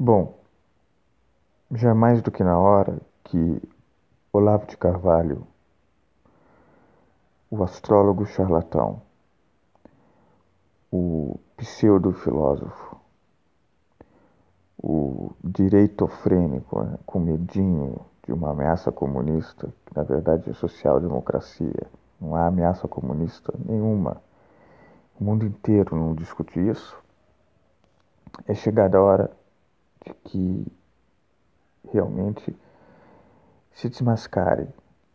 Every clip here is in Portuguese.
Bom, já mais do que na hora que Olavo de Carvalho, o astrólogo charlatão, o pseudo-filósofo, o direitofrênico, né, com medinho de uma ameaça comunista, que na verdade é social-democracia, não há ameaça comunista nenhuma, o mundo inteiro não discute isso, é chegada a hora de que realmente se desmascare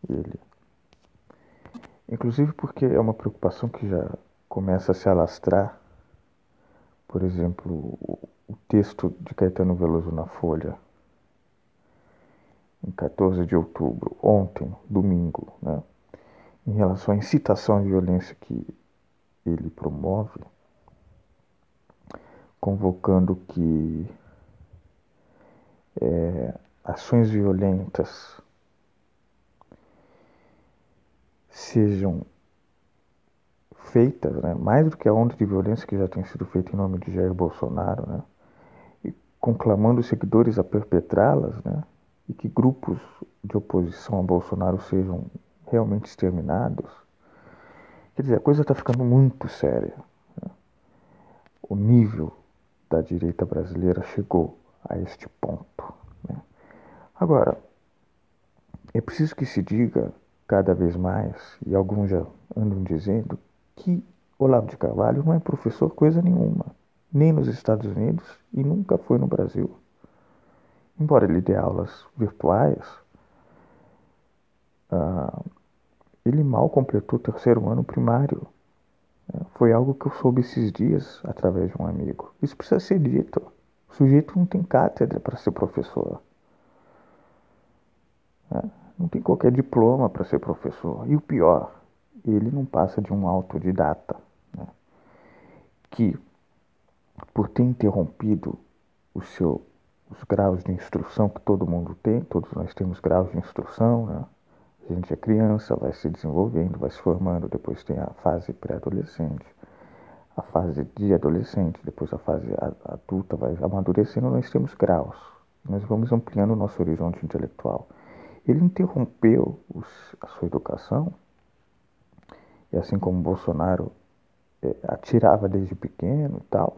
ele. Inclusive porque é uma preocupação que já começa a se alastrar. Por exemplo, o texto de Caetano Veloso na Folha, em 14 de outubro, ontem, domingo, né, em relação à incitação à violência que ele promove, convocando que ações violentas sejam feitas, né, mais do que a onda de violência que já tem sido feita em nome de Jair Bolsonaro, né, e conclamando os seguidores a perpetrá-las, né, e que grupos de oposição a Bolsonaro sejam realmente exterminados. Quer dizer, a coisa está ficando muito séria. O nível da direita brasileira chegou a este ponto, né? Agora, é preciso que se diga cada vez mais, e alguns já andam dizendo, que Olavo de Carvalho não é professor coisa nenhuma, nem nos Estados Unidos e nunca foi no Brasil. Embora ele dê aulas virtuais, ele mal completou o terceiro ano primário. Foi algo que eu soube esses dias através de um amigo. Isso precisa ser dito. O sujeito não tem cátedra para ser professor, né? Não tem qualquer diploma para ser professor. E o pior, ele não passa de um autodidata, né, que, por ter interrompido o seu, os graus de instrução que todo mundo tem, todos nós temos graus de instrução, né? A gente é criança, vai se desenvolvendo, vai se formando, depois tem a fase pré-adolescente, a fase de adolescente, depois a fase adulta vai amadurecendo, nós temos graus. Nós vamos ampliando o nosso horizonte intelectual. Ele interrompeu a sua educação, e assim como Bolsonaro atirava desde pequeno e tal,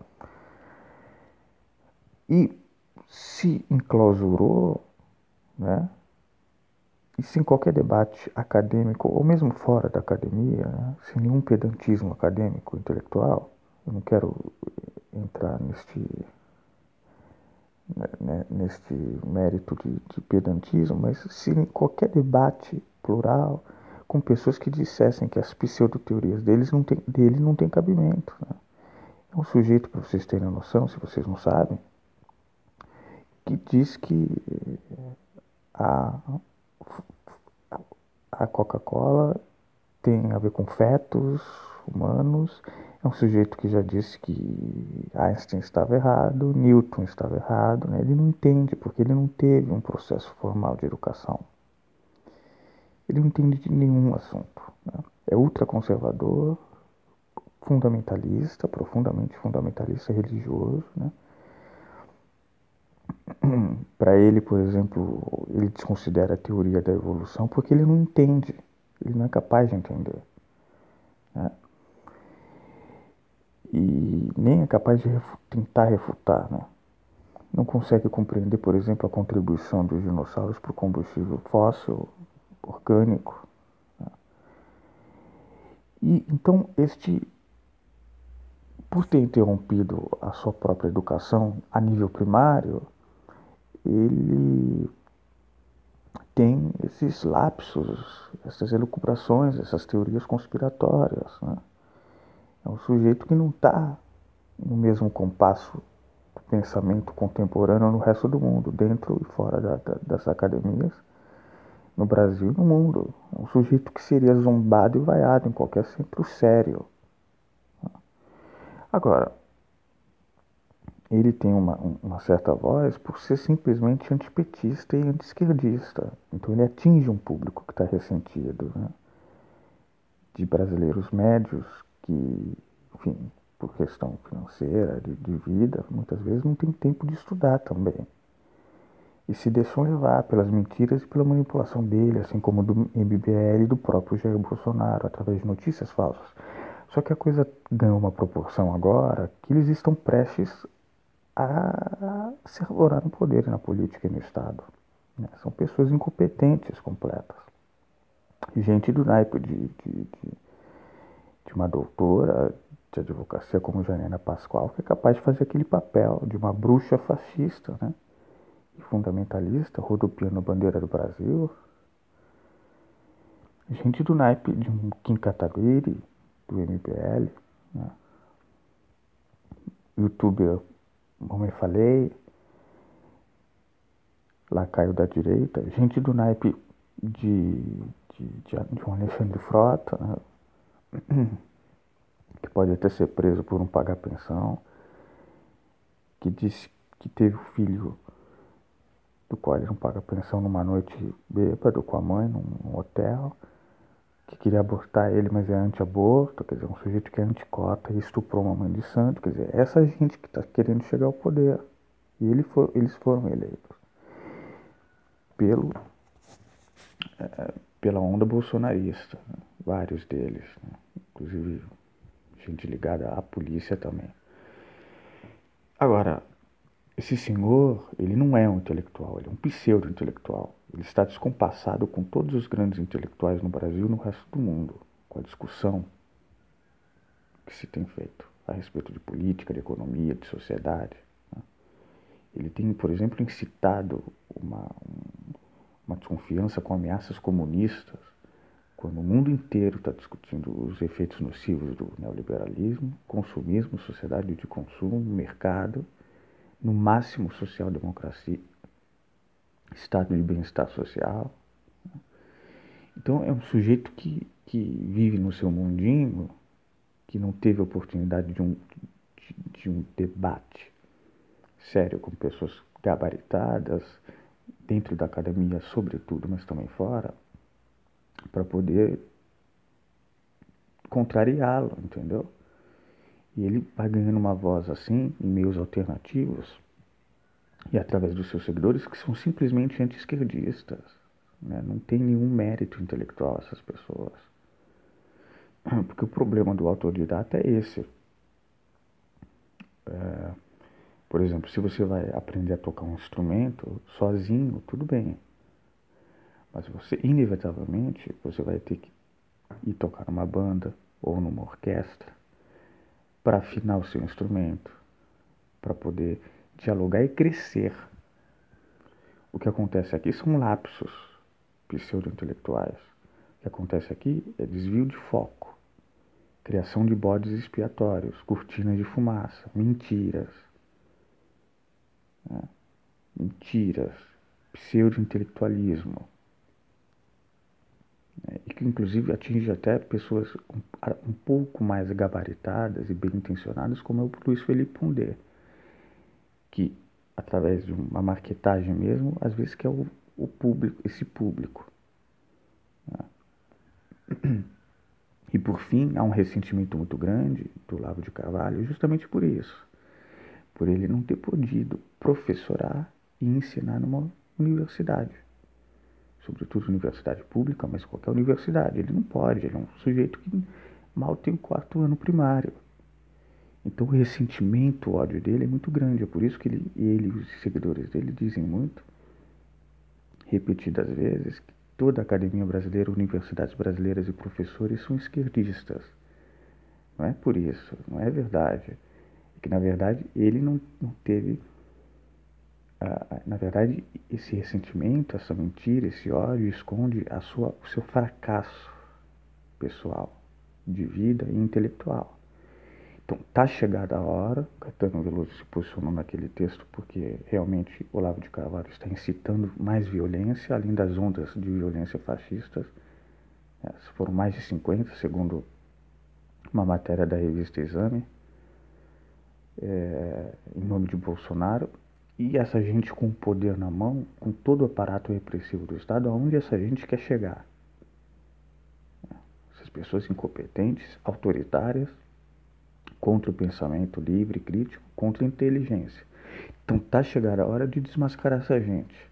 e se enclausurou, né? E sem qualquer debate acadêmico, ou mesmo fora da academia, né, sem nenhum pedantismo acadêmico, intelectual, eu não quero entrar neste mérito de pedantismo, mas se em qualquer debate plural, com pessoas que dissessem que as pseudo-teorias dele não tem cabimento, né? É um sujeito, para vocês terem noção, se vocês não sabem, que diz que a, a Coca-Cola tem a ver com fetos humanos. É um sujeito que já disse que Einstein estava errado, Newton estava errado, né? Ele não entende, porque ele não teve um processo formal de educação. Ele não entende de nenhum assunto, né? É ultraconservador, fundamentalista, profundamente fundamentalista religioso, né? Para ele, por exemplo, ele desconsidera a teoria da evolução porque ele não entende, ele não é capaz de entender, né? E nem é capaz de tentar refutar, né? Não consegue compreender, por exemplo, a contribuição dos dinossauros para o combustível fóssil orgânico. E então por ter interrompido a sua própria educação a nível primário, ele tem esses lapsos, essas elucubrações, essas teorias conspiratórias, né? É um sujeito que não está no mesmo compasso do pensamento contemporâneo no resto do mundo, dentro e fora das academias, no Brasil e no mundo. É um sujeito que seria zombado e vaiado em qualquer centro sério. Agora, ele tem uma certa voz por ser simplesmente antipetista e anti-esquerdista. Então ele atinge um público que está ressentido, né? De brasileiros médios que, enfim, por questão financeira, de vida, muitas vezes não tem tempo de estudar também. E se deixam levar pelas mentiras e pela manipulação dele, assim como do MBL e do próprio Jair Bolsonaro, através de notícias falsas. Só que a coisa ganhou uma proporção agora que eles estão prestes a se arvorar no poder, na política e no Estado. São pessoas incompetentes completas. Gente do naipe de uma doutora de advocacia como Janina Pascoal, que é capaz de fazer aquele papel de uma bruxa fascista, né? E fundamentalista, rodopiando a bandeira do Brasil. Gente do naipe de um Kim Kataguiri, do MBL, né? Youtuber, como eu falei, lacaio da direita. Gente do naipe de um Alexandre Frota, né? Que pode até ser preso por não pagar pensão, que disse que teve o filho do qual ele não paga pensão numa noite bêbado com a mãe num hotel, que queria abortar ele, mas é anti-aborto, quer dizer, um sujeito que é anticota e estuprou uma mãe de santo, quer dizer, essa gente que está querendo chegar ao poder. E eles foram eleitos pelo, pela onda bolsonarista, né? Vários deles, né? Inclusive gente ligada à polícia também. Agora, esse senhor, ele não é um intelectual, ele é um pseudo-intelectual. Ele está descompassado com todos os grandes intelectuais no Brasil e no resto do mundo, com a discussão que se tem feito a respeito de política, de economia, de sociedade. Né? Ele tem, por exemplo, incitado uma desconfiança com ameaças comunistas, quando o mundo inteiro está discutindo os efeitos nocivos do neoliberalismo, consumismo, sociedade de consumo, mercado, no máximo social-democracia, estado de bem-estar social. Então é um sujeito que vive no seu mundinho, que não teve oportunidade de um debate sério com pessoas gabaritadas, dentro da academia sobretudo, mas também fora, para poder contrariá-lo, entendeu? E ele vai ganhando uma voz assim, em meios alternativos, e através dos seus seguidores, que são simplesmente anti-esquerdistas. Né? Não tem nenhum mérito intelectual essas pessoas. Porque o problema do autodidata é esse. Por exemplo, se você vai aprender a tocar um instrumento sozinho, tudo bem. Mas você, inevitavelmente, você vai ter que ir tocar numa banda ou numa orquestra para afinar o seu instrumento, para poder dialogar e crescer. O que acontece aqui são lapsos pseudo-intelectuais. O que acontece aqui é desvio de foco, criação de bodes expiatórios, cortinas de fumaça, mentiras. Né? Mentiras, pseudo-intelectualismo. Né? E que inclusive atinge até pessoas um pouco mais gabaritadas e bem intencionadas, como é o Luiz Felipe Pondé, que através de uma marketagem mesmo, às vezes que é o público, esse público. Né? E por fim, há um ressentimento muito grande do Olavo de Carvalho, justamente por isso, por ele não ter podido professorar e ensinar numa universidade, sobretudo universidade pública, mas qualquer universidade, ele não pode, ele é um sujeito que mal tem o 4º ano primário. Então o ressentimento, o ódio dele é muito grande, é por isso que ele e os seguidores dele dizem muito, repetidas vezes, que toda a academia brasileira, universidades brasileiras e professores são esquerdistas. Não é por isso, não é verdade. É que, na verdade, ele não teve... na verdade, esse ressentimento, essa mentira, esse ódio esconde o seu fracasso pessoal, de vida e intelectual. Então, tá chegada a hora, Caetano Veloso se posicionou naquele texto porque realmente Olavo de Carvalho está incitando mais violência, além das ondas de violência fascistas. Foram mais de 50, segundo uma matéria da revista Exame, em nome de Bolsonaro. E essa gente com o poder na mão, com todo o aparato repressivo do Estado, aonde essa gente quer chegar? Essas pessoas incompetentes, autoritárias, contra o pensamento livre, crítico, contra a inteligência. Então tá chegando a hora de desmascarar essa gente.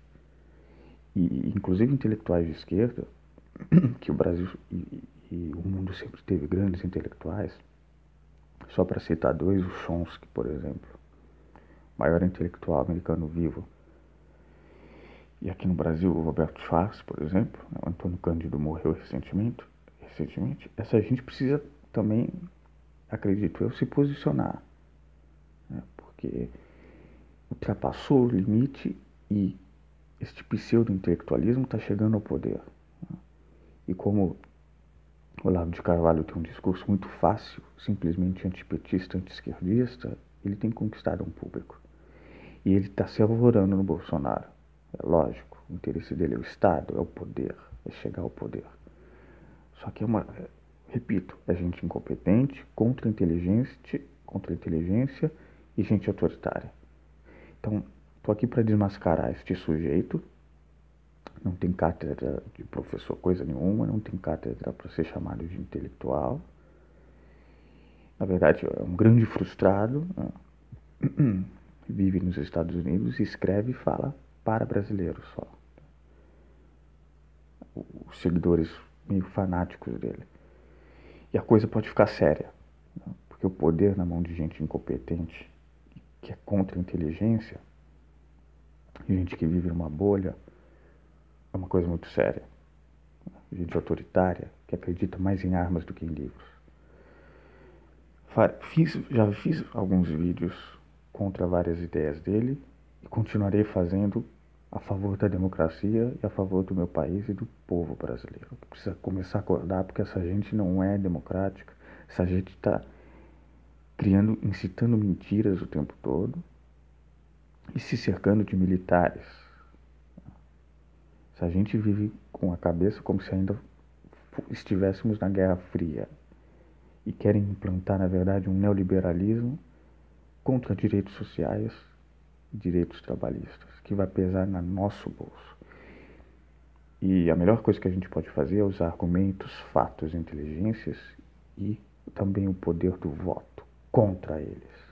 E inclusive intelectuais de esquerda, que o Brasil e o mundo sempre teve grandes intelectuais, só para citar dois, o Chomsky, por exemplo, maior intelectual americano vivo. E aqui no Brasil, o Roberto Schwarz, por exemplo, o Antônio Cândido morreu recentemente. Essa gente precisa também, acredito eu, se posicionar, né? Porque ultrapassou o limite e este pseudo-intelectualismo está chegando ao poder. E como o Olavo de Carvalho tem um discurso muito fácil, simplesmente antipetista, anti-esquerdista, ele tem conquistado um público. E ele está se arvorando no Bolsonaro. É lógico, o interesse dele é o Estado, é o poder, é chegar ao poder. Só que repito, é gente incompetente, contra a inteligência e gente autoritária. Então, estou aqui para desmascarar este sujeito. Não tem cátedra de professor coisa nenhuma, não tem cátedra para ser chamado de intelectual. Na verdade, é um grande frustrado, né? Vive nos Estados Unidos e escreve e fala para brasileiros só. Os seguidores meio fanáticos dele. E a coisa pode ficar séria, né? Porque o poder na mão de gente incompetente, que é contra a inteligência, gente que vive numa bolha, é uma coisa muito séria. Gente autoritária, que acredita mais em armas do que em livros. Já fiz alguns vídeos contra várias ideias dele e continuarei fazendo a favor da democracia e a favor do meu país e do povo brasileiro. Precisa começar a acordar porque essa gente não é democrática, essa gente está incitando mentiras o tempo todo e se cercando de militares. Essa gente vive com a cabeça como se ainda estivéssemos na Guerra Fria e querem implantar, na verdade, um neoliberalismo contra direitos sociais e direitos trabalhistas, que vai pesar no nosso bolso. E a melhor coisa que a gente pode fazer é usar argumentos, fatos, inteligências e também o poder do voto contra eles.